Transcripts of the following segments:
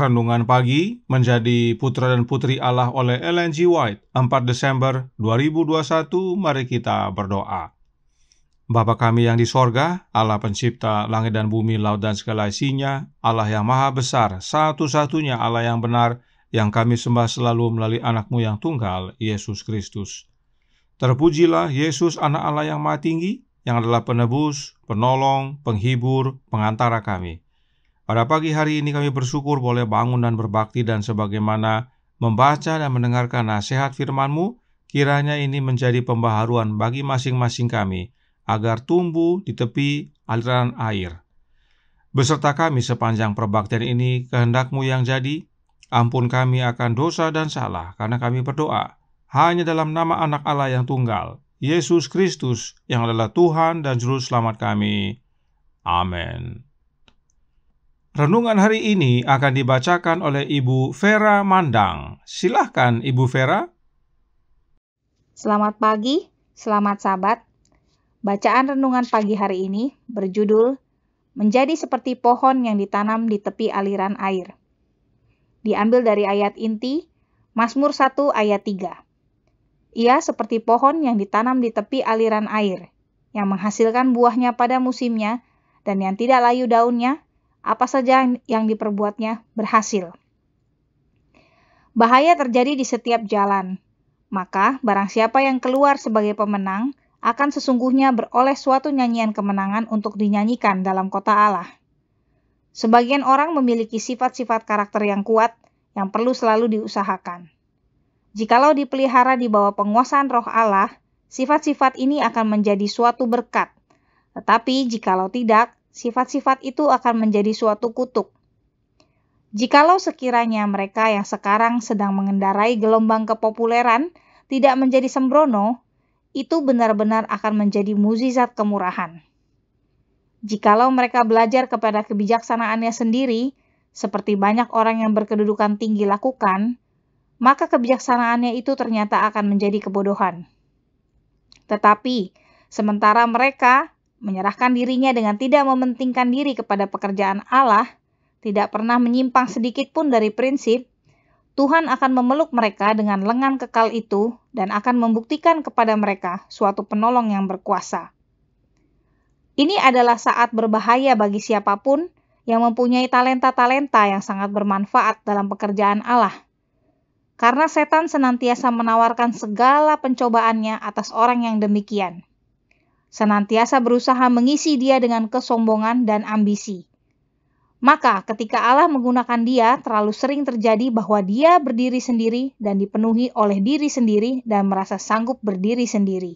Renungan Pagi menjadi Putra dan Putri Allah oleh Ellen G. White, 4 Desember 2021. Mari kita berdoa. Bapa kami yang di sorga, Allah pencipta langit dan bumi, laut dan segala isinya, Allah yang maha besar, satu-satunya Allah yang benar, yang kami sembah selalu melalui anak-Mu yang tunggal, Yesus Kristus. Terpujilah Yesus, anak Allah yang maha tinggi, yang adalah penebus, penolong, penghibur, pengantara kami. Pada pagi hari ini kami bersyukur boleh bangun dan berbakti, dan sebagaimana membaca dan mendengarkan nasihat firman-Mu, kiranya ini menjadi pembaharuan bagi masing-masing kami, agar tumbuh di tepi aliran air. Beserta kami sepanjang perbaktian ini, kehendak-Mu yang jadi. Ampun kami akan dosa dan salah, karena kami berdoa hanya dalam nama anak Allah yang tunggal, Yesus Kristus, yang adalah Tuhan dan Juru Selamat kami. Amin. Renungan hari ini akan dibacakan oleh Ibu Vera Mandang. Silahkan Ibu Vera. Selamat pagi, selamat Sabat. Bacaan renungan pagi hari ini berjudul Menjadi seperti pohon yang ditanam di tepi aliran air. Diambil dari ayat inti, Mazmur 1 ayat 3. Ia seperti pohon yang ditanam di tepi aliran air, yang menghasilkan buahnya pada musimnya, dan yang tidak layu daunnya, apa saja yang diperbuatnya berhasil. Bahaya terjadi di setiap jalan, maka barang siapa yang keluar sebagai pemenang akan sesungguhnya beroleh suatu nyanyian kemenangan untuk dinyanyikan dalam kota Allah. Sebagian orang memiliki sifat-sifat karakter yang kuat yang perlu selalu diusahakan. Jikalau dipelihara di bawah penguasaan Roh Allah, sifat-sifat ini akan menjadi suatu berkat. Tetapi jikalau tidak, sifat-sifat itu akan menjadi suatu kutuk. Jikalau sekiranya mereka yang sekarang sedang mengendarai gelombang kepopuleran tidak menjadi sembrono, itu benar-benar akan menjadi mukjizat kemurahan. Jikalau mereka belajar kepada kebijaksanaannya sendiri, seperti banyak orang yang berkedudukan tinggi lakukan, maka kebijaksanaannya itu ternyata akan menjadi kebodohan. Tetapi, sementara mereka menyerahkan dirinya dengan tidak mementingkan diri kepada pekerjaan Allah, tidak pernah menyimpang sedikit pun dari prinsip, Tuhan akan memeluk mereka dengan lengan kekal itu dan akan membuktikan kepada mereka suatu penolong yang berkuasa. Ini adalah saat berbahaya bagi siapapun yang mempunyai talenta-talenta yang sangat bermanfaat dalam pekerjaan Allah. Karena setan senantiasa menawarkan segala pencobaannya atas orang yang demikian. Senantiasa berusaha mengisi dia dengan kesombongan dan ambisi. Maka ketika Allah menggunakan dia, terlalu sering terjadi bahwa dia berdiri sendiri dan dipenuhi oleh diri sendiri dan merasa sanggup berdiri sendiri.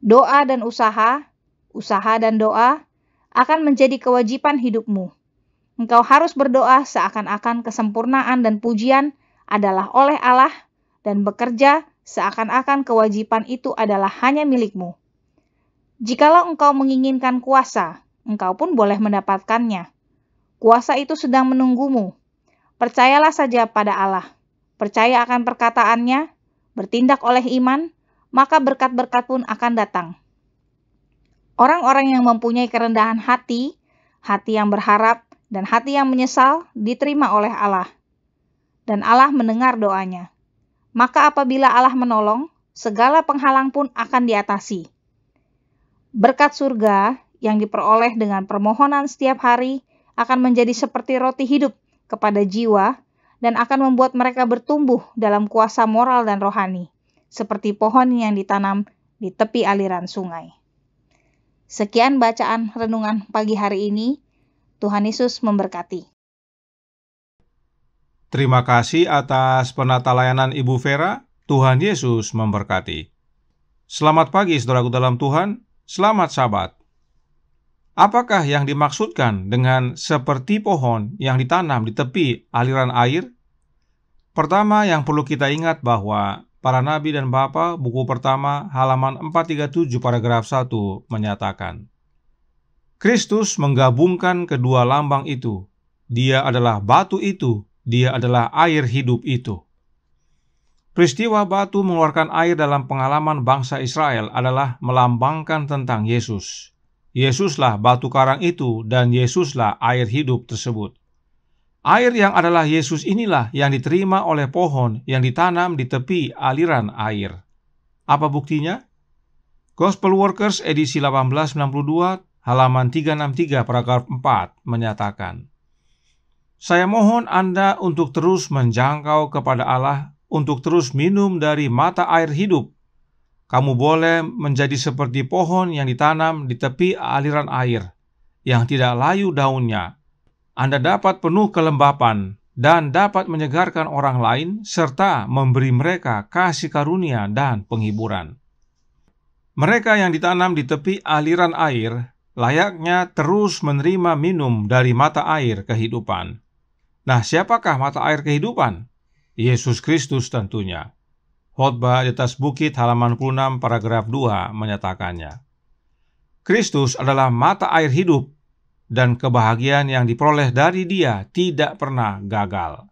Doa dan usaha dan doa akan menjadi kewajiban hidupmu. Engkau harus berdoa seakan-akan kesempurnaan dan pujian adalah oleh Allah dan bekerja seakan-akan kewajiban itu adalah hanya milikmu. Jikalau engkau menginginkan kuasa, engkau pun boleh mendapatkannya. Kuasa itu sedang menunggumu. Percayalah saja pada Allah. Percaya akan perkataannya, bertindak oleh iman, maka berkat-berkat pun akan datang. Orang-orang yang mempunyai kerendahan hati yang berharap, dan hati yang menyesal diterima oleh Allah. Dan Allah mendengar doanya. Maka apabila Allah menolong, segala penghalang pun akan diatasi. Berkat surga yang diperoleh dengan permohonan setiap hari akan menjadi seperti roti hidup kepada jiwa dan akan membuat mereka bertumbuh dalam kuasa moral dan rohani, seperti pohon yang ditanam di tepi aliran sungai. Sekian bacaan renungan pagi hari ini. Tuhan Yesus memberkati. Terima kasih atas penata layanan Ibu Vera. Tuhan Yesus memberkati. Selamat pagi saudaraku dalam Tuhan. Selamat Sabat. Apakah yang dimaksudkan dengan seperti pohon yang ditanam di tepi aliran air? Pertama yang perlu kita ingat bahwa Para Nabi dan Bapa, buku pertama, halaman 437 paragraf 1 menyatakan, Kristus menggabungkan kedua lambang itu. Dia adalah batu itu, dia adalah air hidup itu. Peristiwa batu mengeluarkan air dalam pengalaman bangsa Israel adalah melambangkan tentang Yesus. Yesuslah batu karang itu dan Yesuslah air hidup tersebut. Air yang adalah Yesus inilah yang diterima oleh pohon yang ditanam di tepi aliran air. Apa buktinya? Gospel Workers edisi 1892, halaman 363 paragraf 4 menyatakan, "Saya mohon Anda untuk terus menjangkau kepada Allah, untuk terus minum dari mata air hidup. Kamu boleh menjadi seperti pohon yang ditanam di tepi aliran air, yang tidak layu daunnya. Anda dapat penuh kelembapan dan dapat menyegarkan orang lain, serta memberi mereka kasih karunia dan penghiburan." Mereka yang ditanam di tepi aliran air layaknya terus menerima minum dari mata air kehidupan. Nah, siapakah mata air kehidupan? Yesus Kristus tentunya. Khotbah di atas bukit halaman 6 paragraf 2 menyatakannya. Kristus adalah mata air hidup, dan kebahagiaan yang diperoleh dari Dia tidak pernah gagal.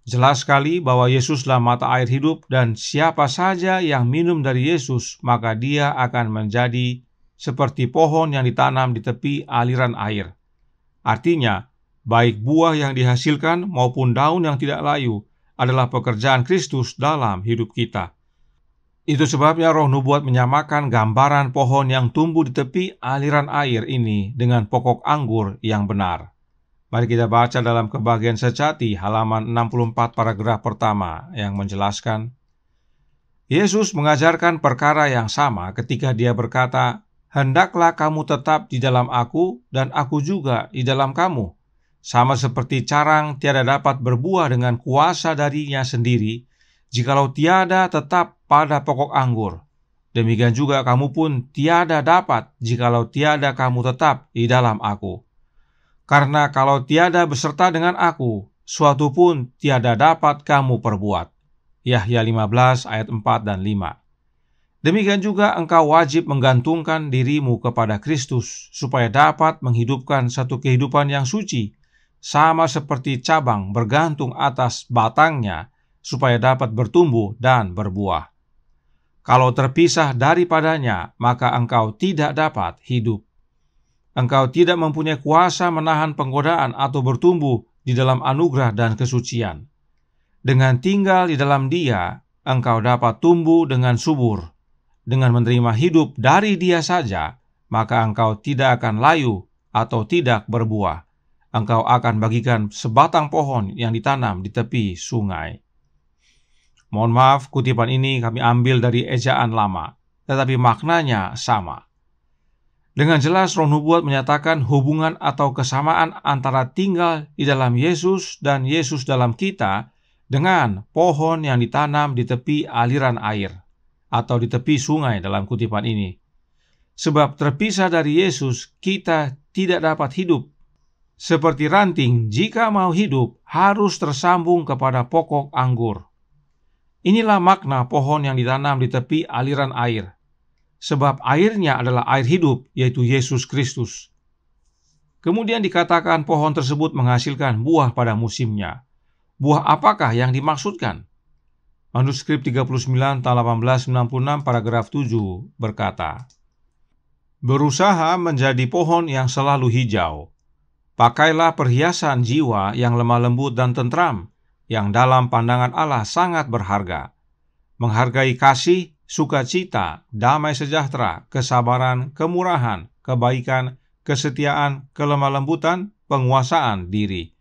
Jelas sekali bahwa Yesuslah mata air hidup, dan siapa saja yang minum dari Yesus, maka dia akan menjadi seperti pohon yang ditanam di tepi aliran air. Artinya, baik buah yang dihasilkan maupun daun yang tidak layu adalah pekerjaan Kristus dalam hidup kita. Itu sebabnya Roh Nubuat menyamakan gambaran pohon yang tumbuh di tepi aliran air ini dengan pokok anggur yang benar. Mari kita baca dalam Kebahagiaan Sejati halaman 64 paragraf pertama yang menjelaskan, Yesus mengajarkan perkara yang sama ketika Dia berkata, "Hendaklah kamu tetap di dalam Aku dan Aku juga di dalam kamu. Sama seperti carang tiada dapat berbuah dengan kuasa darinya sendiri, jikalau tiada tetap pada pokok anggur. Demikian juga kamu pun tiada dapat jikalau tiada kamu tetap di dalam Aku. Karena kalau tiada beserta dengan Aku, suatu pun tiada dapat kamu perbuat." Yahya 15 ayat 4 dan 5. Demikian juga engkau wajib menggantungkan dirimu kepada Kristus, supaya dapat menghidupkan satu kehidupan yang suci, sama seperti cabang bergantung atas batangnya, supaya dapat bertumbuh dan berbuah. Kalau terpisah daripadanya, maka engkau tidak dapat hidup. Engkau tidak mempunyai kuasa menahan penggodaan atau bertumbuh di dalam anugerah dan kesucian. Dengan tinggal di dalam Dia, engkau dapat tumbuh dengan subur. Dengan menerima hidup dari Dia saja, maka engkau tidak akan layu atau tidak berbuah. Engkau akan bagikan sebatang pohon yang ditanam di tepi sungai. Mohon maaf, kutipan ini kami ambil dari ejaan lama, tetapi maknanya sama. Dengan jelas Roh Nubuat menyatakan hubungan atau kesamaan antara tinggal di dalam Yesus dan Yesus dalam kita dengan pohon yang ditanam di tepi aliran air atau di tepi sungai dalam kutipan ini. Sebab terpisah dari Yesus, kita tidak dapat hidup. Seperti ranting, jika mau hidup, harus tersambung kepada pokok anggur. Inilah makna pohon yang ditanam di tepi aliran air. Sebab airnya adalah air hidup, yaitu Yesus Kristus. Kemudian dikatakan pohon tersebut menghasilkan buah pada musimnya. Buah apakah yang dimaksudkan? Manuskrip 39 tahun 1896 paragraf 7 berkata, "Berusaha menjadi pohon yang selalu hijau. Pakailah perhiasan jiwa yang lemah lembut dan tentram, yang dalam pandangan Allah sangat berharga. Menghargai kasih, sukacita, damai sejahtera, kesabaran, kemurahan, kebaikan, kesetiaan, kelemah lembutan, penguasaan diri.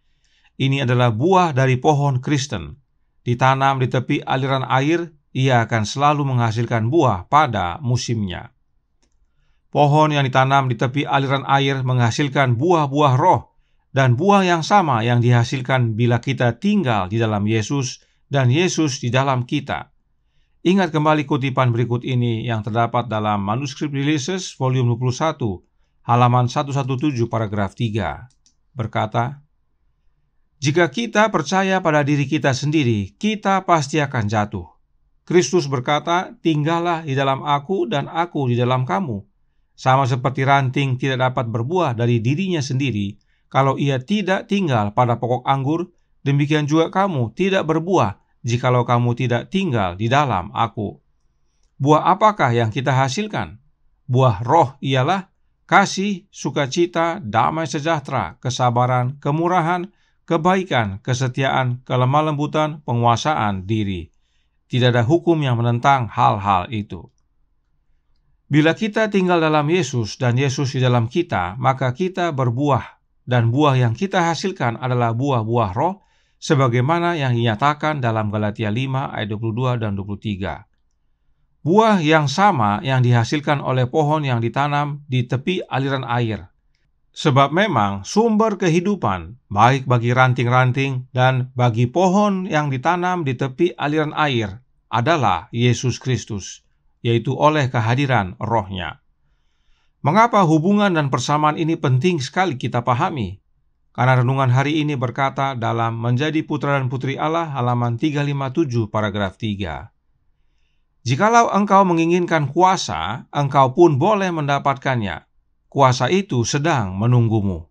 Ini adalah buah dari pohon Kristen. Ditanam di tepi aliran air, ia akan selalu menghasilkan buah pada musimnya." Pohon yang ditanam di tepi aliran air menghasilkan buah-buah roh, dan buah yang sama yang dihasilkan bila kita tinggal di dalam Yesus dan Yesus di dalam kita. Ingat kembali kutipan berikut ini yang terdapat dalam manuskrip Releases volume 21, halaman 117 paragraf 3. Berkata, "Jika kita percaya pada diri kita sendiri, kita pasti akan jatuh. Kristus berkata, 'Tinggallah di dalam Aku dan Aku di dalam kamu.' Sama seperti ranting tidak dapat berbuah dari dirinya sendiri, kalau ia tidak tinggal pada pokok anggur, demikian juga kamu tidak berbuah jikalau kamu tidak tinggal di dalam Aku." Buah apakah yang kita hasilkan? Buah roh ialah kasih, sukacita, damai sejahtera, kesabaran, kemurahan, kebaikan, kesetiaan, kelemah lembutan, penguasaan diri. Tidak ada hukum yang menentang hal-hal itu. Bila kita tinggal dalam Yesus dan Yesus di dalam kita, maka kita berbuah, dan buah yang kita hasilkan adalah buah-buah roh, sebagaimana yang dinyatakan dalam Galatia 5 ayat 22 dan 23. Buah yang sama yang dihasilkan oleh pohon yang ditanam di tepi aliran air. Sebab memang sumber kehidupan, baik bagi ranting-ranting dan bagi pohon yang ditanam di tepi aliran air, adalah Yesus Kristus, yaitu oleh kehadiran Roh-Nya. Mengapa hubungan dan persamaan ini penting sekali kita pahami? Karena renungan hari ini berkata dalam Menjadi Putra dan Putri Allah halaman 357 paragraf 3. Jikalau engkau menginginkan kuasa, engkau pun boleh mendapatkannya. Kuasa itu sedang menunggumu.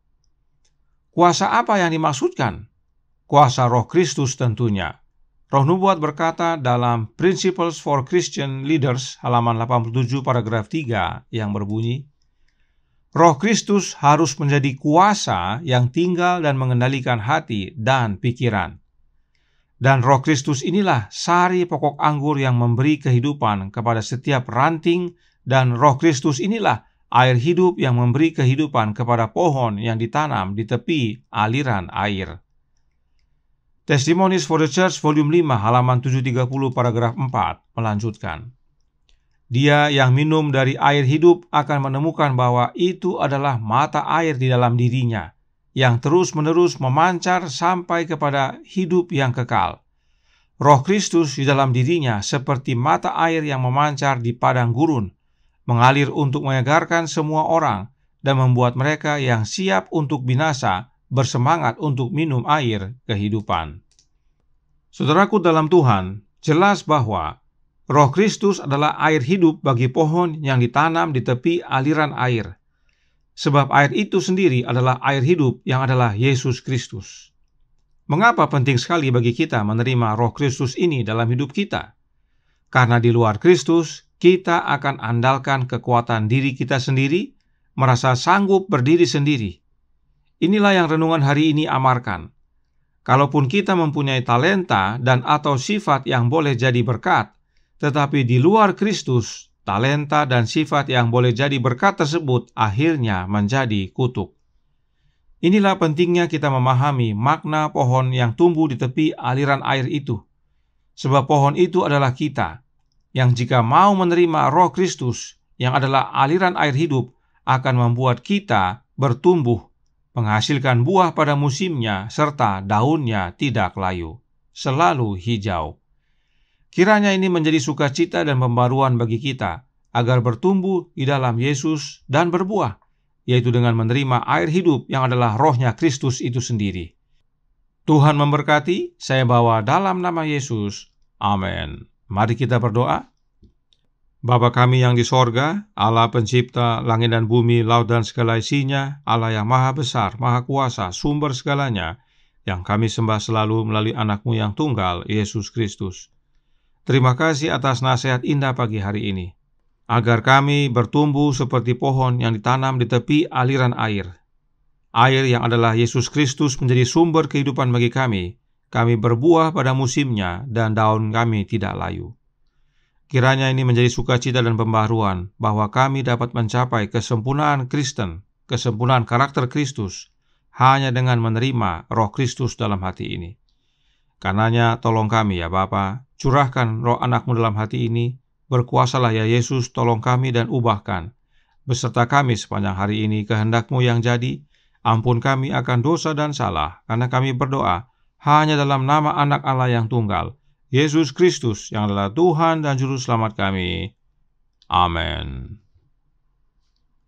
Kuasa apa yang dimaksudkan? Kuasa Roh Kristus tentunya. Roh Nubuat berkata dalam Principles for Christian Leaders halaman 87 paragraf 3 yang berbunyi, Roh Kristus harus menjadi kuasa yang tinggal dan mengendalikan hati dan pikiran. Dan Roh Kristus inilah sari pokok anggur yang memberi kehidupan kepada setiap ranting, dan Roh Kristus inilah air hidup yang memberi kehidupan kepada pohon yang ditanam di tepi aliran air. Testimonies for the Church volume 5 halaman 730 paragraf 4 melanjutkan, Dia yang minum dari air hidup akan menemukan bahwa itu adalah mata air di dalam dirinya, yang terus-menerus memancar sampai kepada hidup yang kekal. Roh Kristus di dalam dirinya seperti mata air yang memancar di padang gurun, mengalir untuk menyegarkan semua orang dan membuat mereka yang siap untuk binasa bersemangat untuk minum air kehidupan. Saudaraku dalam Tuhan, jelas bahwa Roh Kristus adalah air hidup bagi pohon yang ditanam di tepi aliran air. Sebab air itu sendiri adalah air hidup yang adalah Yesus Kristus. Mengapa penting sekali bagi kita menerima Roh Kristus ini dalam hidup kita? Karena di luar Kristus, kita akan andalkan kekuatan diri kita sendiri, merasa sanggup berdiri sendiri. Inilah yang renungan hari ini amarkan. Kalaupun kita mempunyai talenta dan atau sifat yang boleh jadi berkat, tetapi di luar Kristus, talenta dan sifat yang boleh jadi berkat tersebut akhirnya menjadi kutuk. Inilah pentingnya kita memahami makna pohon yang tumbuh di tepi aliran air itu. Sebab pohon itu adalah kita, yang jika mau menerima Roh Kristus, yang adalah aliran air hidup, akan membuat kita bertumbuh, menghasilkan buah pada musimnya, serta daunnya tidak layu, selalu hijau. Kiranya ini menjadi sukacita dan pembaruan bagi kita, agar bertumbuh di dalam Yesus dan berbuah, yaitu dengan menerima air hidup yang adalah Roh-Nya Kristus itu sendiri. Tuhan memberkati, saya bawa dalam nama Yesus. Amin. Mari kita berdoa. Bapa kami yang di sorga, Allah pencipta langit dan bumi, laut dan segala isinya, Allah yang maha besar, maha kuasa, sumber segalanya, yang kami sembah selalu melalui anak-Mu yang tunggal, Yesus Kristus. Terima kasih atas nasihat indah pagi hari ini, agar kami bertumbuh seperti pohon yang ditanam di tepi aliran air. Air yang adalah Yesus Kristus menjadi sumber kehidupan bagi kami berbuah pada musimnya dan daun kami tidak layu. Kiranya ini menjadi sukacita dan pembaharuan, bahwa kami dapat mencapai kesempurnaan Kristen, kesempurnaan karakter Kristus, hanya dengan menerima Roh Kristus dalam hati ini. Karenanya tolong kami ya Bapa, curahkan Roh Anak-Mu dalam hati ini, berkuasalah ya Yesus, tolong kami dan ubahkan. Beserta kami sepanjang hari ini kehendak-Mu yang jadi, ampun kami akan dosa dan salah, karena kami berdoa hanya dalam nama Anak Allah yang tunggal, Yesus Kristus yang adalah Tuhan dan Juru Selamat kami. Amin.